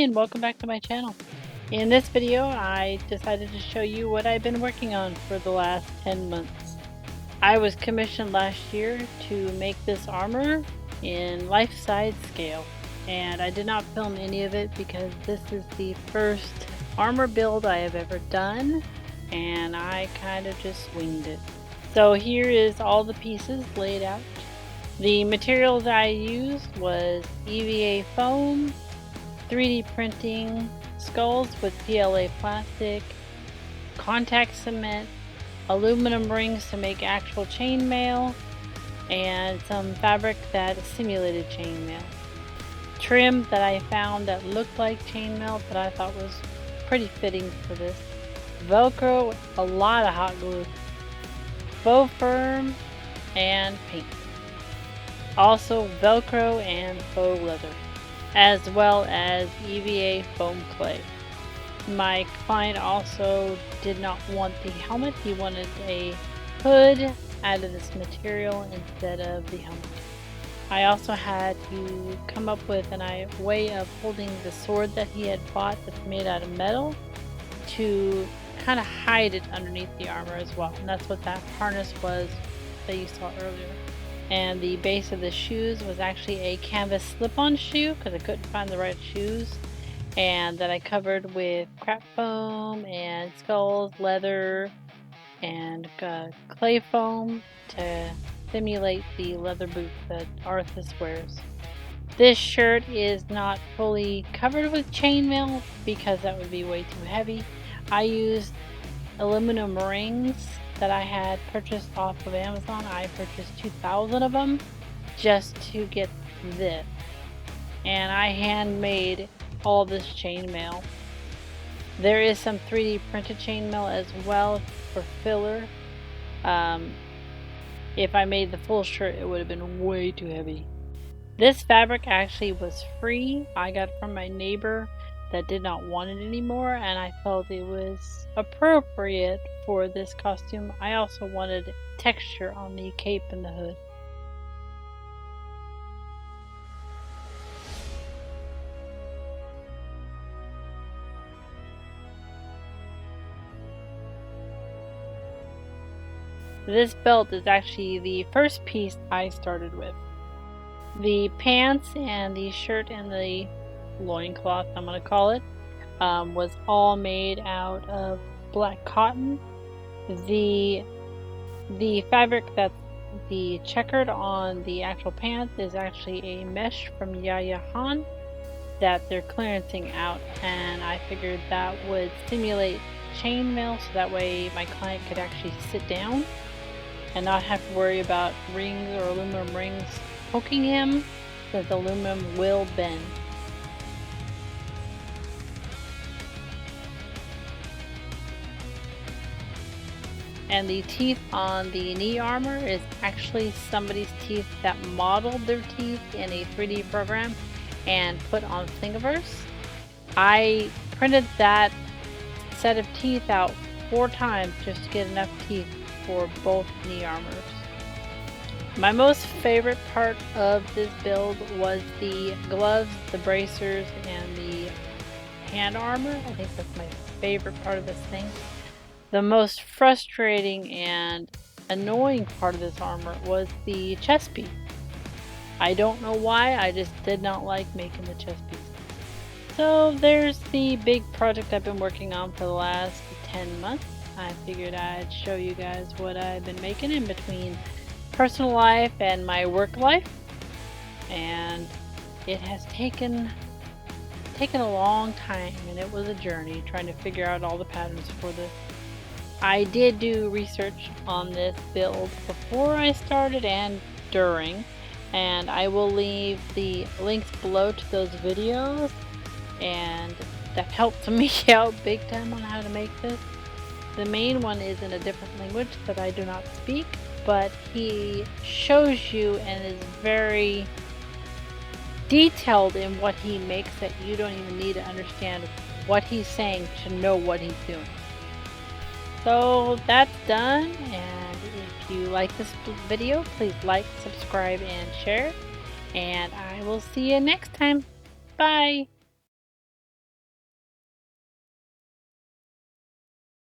and welcome back to my channel. In this video, I decided to show you what I've been working on for the last 10 months. I was commissioned last year to make this armor in life-size scale, and I did not film any of it because this is the first armor build I have ever done, and I kind of just winged it. So here is all the pieces laid out. The materials I used was EVA foam, 3D printing, skulls with PLA plastic, contact cement, aluminum rings to make actual chainmail, and some fabric that simulated chainmail. Trim that I found that looked like chainmail that I thought was pretty fitting for this. Velcro, a lot of hot glue, faux firm, and paint. Also Velcro and faux leather, as well as EVA foam clay. My client also did not want the helmet. He wanted a hood out of this material instead of the helmet. I also had to come up with a way of holding the sword that he had bought that's made out of metal to kind of hide it underneath the armor as well. And that's what that harness was that you saw earlier. And the base of the shoes was actually a canvas slip-on shoe because I couldn't find the right shoes, and that I covered with crap foam and skulls, leather, and clay foam to simulate the leather boot that Arthas wears. This shirt is not fully covered with chainmail because that would be way too heavy. I used aluminum rings that I had purchased off of Amazon. I purchased 2,000 of them just to get this. And I handmade all this chainmail. There is some 3D printed chainmail as well for filler. If I made the full shirt, it would have been way too heavy. This fabric actually was free. I got it from my neighbor that did not want it anymore, and I felt it was appropriate for this costume. I also wanted texture on the cape and the hood. This belt is actually the first piece I started with. The pants and the shirt and the loincloth, I'm going to call it, was all made out of black cotton. The fabric that's the checkered on the actual pants is actually a mesh from Yaya Han that they're clearancing out, and I figured that would simulate chainmail so that way my client could actually sit down and not have to worry about rings or aluminum rings poking him, because aluminum will bend. And the teeth on the knee armor is actually somebody's teeth that modeled their teeth in a 3D program and put on Thingiverse. I printed that set of teeth out 4 times just to get enough teeth for both knee armors. My most favorite part of this build was the gloves, the bracers, and the hand armor. I think that's my favorite part of this thing. The most frustrating and annoying part of this armor was the chest piece. I don't know why, I just did not like making the chest piece. So there's the big project I've been working on for the last 10 months. I figured I'd show you guys what I've been making in between personal life and my work life. And it has taken a long time, and it was a journey trying to figure out all the patterns for this. I did do research on this build before I started and during, and I will leave the links below to those videos, and that helped me out big time on how to make this. The main one is in a different language that I do not speak, but he shows you and is very detailed in what he makes that you don't even need to understand what he's saying to know what he's doing. So that's done, and if you like this video, please like, subscribe, and share, and I will see you next time. Bye!